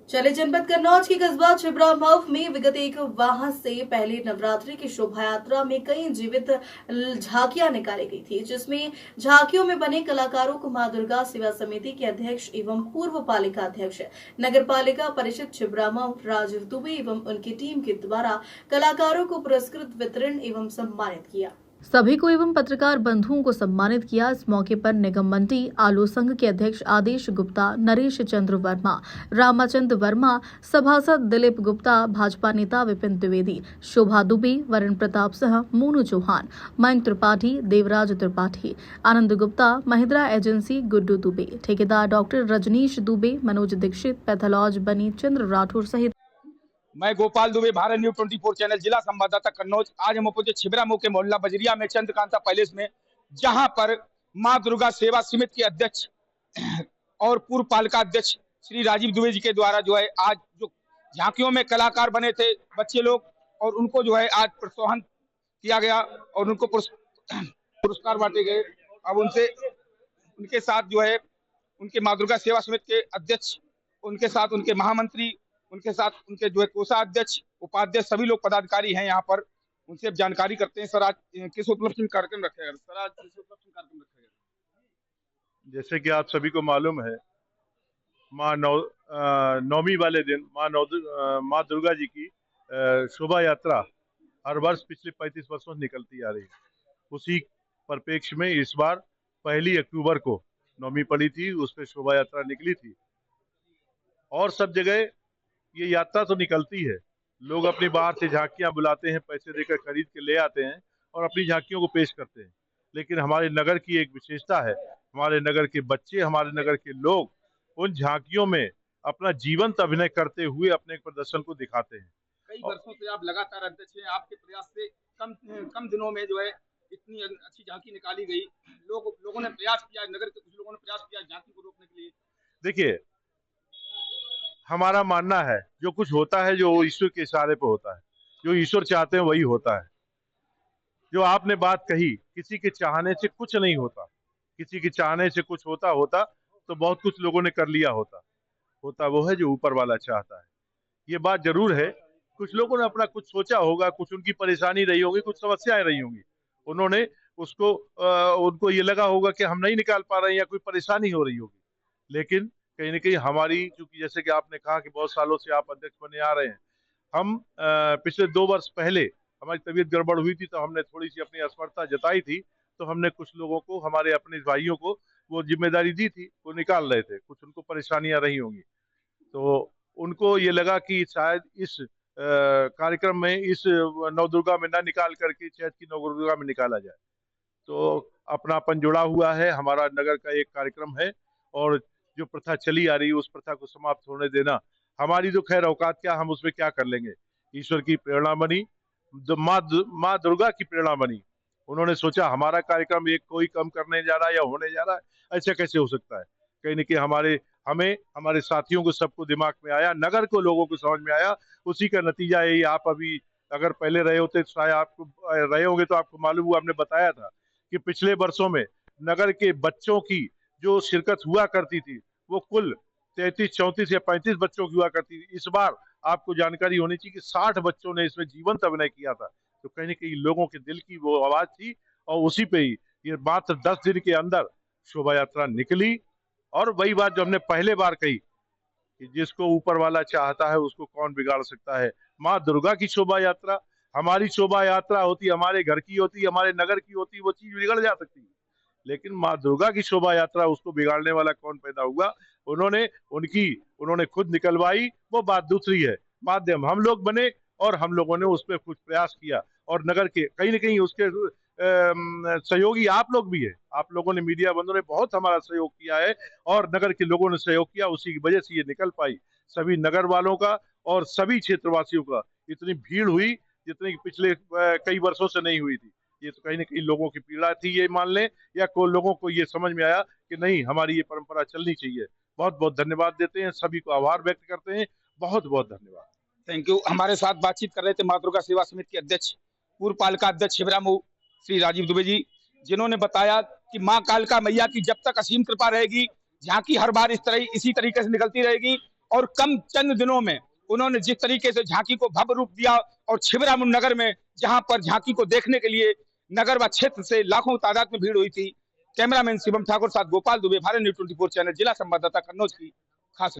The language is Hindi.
चले जनपद कन्नौज के कस्बा छिबरा मऊ में विगत एक माह से पहले नवरात्रि की शोभा यात्रा में कई जीवित झांकियां निकाली गई थी, जिसमें झांकियों में बने कलाकारों को मां दुर्गा सेवा समिति के अध्यक्ष एवं पूर्व पालिका अध्यक्ष नगर पालिका परिषद छिबरा मऊ राजीव दुबे एवं उनकी टीम के द्वारा कलाकारों को पुरस्कृत वितरण एवं सम्मानित किया। सभी को एवं पत्रकार बंधुओं को सम्मानित किया। इस मौके पर निगम मंडी आलू संघ के अध्यक्ष आदेश गुप्ता, नरेश चंद्र वर्मा, रामाचंद्र वर्मा, सभासद दिलीप गुप्ता, भाजपा नेता विपिन द्विवेदी, शोभा दुबे, वरुण प्रताप सिंह, मोनू चौहान, मयंक त्रिपाठी, देवराज त्रिपाठी, आनंद गुप्ता, महिंद्रा एजेंसी गुड्डू दुबे, ठेकेदार डॉक्टर रजनीश दुबे, मनोज दीक्षित, पैथोलॉज बनी चंद्र राठौर सहित। मैं गोपाल दुबे, भारत न्यूज 24 चैनल, जिला संवाददाता कन्नौज। आज हम पहुंचे छिबरा मऊ के मोहल्ला बजरिया में चंद्रकांता पैलेस में, जहां पर मां दुर्गा सेवा समिति के अध्यक्ष और पूर्व पालिका अध्यक्ष श्री राजीव दुबे जी के द्वारा जो है आज जो झांकियों में कलाकार बने थे बच्चे लोग, और उनको जो है आज प्रोत्साहन किया गया और उनको पुरस्कार बांटे गए। अब उनके साथ जो है उनके मां दुर्गा सेवा समिति के अध्यक्ष, उनके साथ उनके महामंत्री, उनके साथ उनके जो है कोषाध्यक्ष, उपाध्यक्ष, सभी लोग पदाधिकारी हैं यहाँ पर। उनसे जानकारी करते हैं। सर, आज किस उपलक्ष्य में कार्यक्रम रखा गया? सर, आज किस उपलक्ष्य में कार्यक्रम रखा गया? जैसे कि आप सभी को मालूम है, नवमी वाले दिन माँ दुर्गा जी की शोभा यात्रा हर वर्ष पिछले 35 वर्षों से निकलती आ रही है। उसी परिप्रेक्ष्य में इस बार 1 अक्टूबर को नवमी पड़ी थी, उस पर शोभा यात्रा निकली थी। और सब जगह ये यात्रा तो निकलती है, लोग अपनी बाहर से झांकियां बुलाते हैं, पैसे देकर खरीद के ले आते हैं और अपनी झांकियों को पेश करते हैं। लेकिन हमारे नगर की एक विशेषता है, हमारे नगर के बच्चे, हमारे नगर के लोग उन झांकियों में अपना जीवंत अभिनय करते हुए अपने प्रदर्शन को दिखाते हैं। कई वर्षों से आप लगातार अध्यक्ष हैं, आपके प्रयास से कम दिनों में जो है इतनी अच्छी झांकी निकाली गई। लोगों ने प्रयास किया, नगर के कुछ लोगों ने प्रयास किया झांकी को रोकने के लिए। देखिए, हमारा मानना है जो कुछ होता है जो ईश्वर के इशारे पर होता है, जो ईश्वर चाहते हैं वही होता है। जो आपने बात कही, किसी के चाहने से कुछ नहीं होता, किसी के चाहने से कुछ होता तो बहुत कुछ लोगों ने कर लिया होता वो है जो ऊपर वाला चाहता है। ये बात जरूर है, कुछ लोगों ने अपना कुछ सोचा होगा, कुछ उनकी परेशानी रही होगी, कुछ समस्याएं रही होंगी, उन्होंने उसको उनको ये लगा होगा कि हम नहीं निकाल पा रहे हैं या कोई परेशानी हो रही होगी। लेकिन कहीं ना कहीं हमारी, चूंकि जैसे कि आपने कहा कि बहुत सालों से आप अध्यक्ष बने आ रहे हैं, हम पिछले 2 वर्ष पहले हमारी तबीयत गड़बड़ हुई थी तो हमने थोड़ी सी अपनी असमर्थता जताई थी, तो हमने कुछ लोगों को, हमारे अपने भाइयों को वो जिम्मेदारी दी थी, वो निकाल रहे थे। कुछ उनको परेशानियां रही होंगी तो उनको ये लगा कि शायद इस कार्यक्रम में, इस नवदुर्गा में ना निकाल करके चैत की नवदुर्गा में निकाला जाए। तो अपनापन जुड़ा हुआ है, हमारा नगर का एक कार्यक्रम है और जो प्रथा चली आ रही है उस प्रथा को समाप्त होने देना हमारी तो खैर औकात क्या, हम उसमें क्या कर लेंगे। ईश्वर की प्रेरणा बनी, माँ दुर्गा की प्रेरणा बनी, उन्होंने सोचा हमारा कार्यक्रम एक कोई कम करने जा रहा है या होने जा रहा है, ऐसा कैसे हो सकता है। कहीं न कहीं हमारे साथियों को, सबको दिमाग में आया, नगर को, लोगों को समझ में आया। उसी का नतीजा यही। आप अभी अगर पहले रहे होते, शायद आपको रहे होंगे तो आपको मालूम हुआ, हमने बताया था कि पिछले वर्षों में नगर के बच्चों की जो शिरकत हुआ करती थी वो कुल 33, 34 या 35 बच्चों की हुआ करती थी। इस बार आपको जानकारी होनी चाहिए कि 60 बच्चों ने इसमें जीवंत अभिनय किया था। तो कहीं न कहीं लोगों के दिल की वो आवाज थी और उसी पे ही ये मात्र 10 दिन के अंदर शोभा यात्रा निकली। और वही बात जो हमने पहले बार कही कि जिसको ऊपर वाला चाहता है उसको कौन बिगाड़ सकता है। माँ दुर्गा की शोभा यात्रा, हमारी शोभा यात्रा होती, हमारे घर की होती, हमारे नगर की होती, वो चीज बिगड़ जा सकती है, लेकिन माँ दुर्गा की शोभा यात्रा, उसको बिगाड़ने वाला कौन पैदा हुआ? उन्होंने खुद निकलवाई, वो बात दूसरी है। माध्यम हम लोग बने और हम लोगों ने उस पर कुछ प्रयास किया और नगर के कहीं न कहीं उसके सहयोगी आप लोग भी है। आप लोगों ने, मीडिया बंधुओं ने बहुत हमारा सहयोग किया है और नगर के लोगों ने सहयोग किया, उसी की वजह से ये निकल पाई। सभी नगर वालों का और सभी क्षेत्रवासियों का इतनी भीड़ हुई जितनी पिछले कई वर्षों से नहीं हुई थी। ये तो कहीं न कहीं लोगों की पीड़ा थी, ये मान लें, या लोगों को ये समझ में आया कि नहीं, हमारी ये परंपरा चलनी चाहिए। बहुत बहुत धन्यवाद देते हैं, सभी को आभार व्यक्त करते हैं। बहुत बहुत धन्यवाद। Thank you. हमारे साथ बातचीत कर रहे थे माँ दुर्गा सेवा समिति के अध्यक्ष, पूर्व पालिका अध्यक्ष छिबरा मऊ श्री राजीव दुबे जी, जिन्होंने बताया कि माँ कालिका मैया की जब तक असीम कृपा रहेगी, झांकी हर बार इसी तरीके से निकलती रहेगी। और कम चंद दिनों में उन्होंने जिस तरीके से झांकी को भव्य रूप दिया और छिबरा नगर में जहां पर झांकी को देखने के लिए नगर व क्षेत्र से लाखों तादाद में भीड़ हुई थी। कैमरामैन शिवम ठाकुर साथ गोपाल दुबे, भारत न्यूज़ 24 चैनल, जिला संवाददाता कन्नौज की खास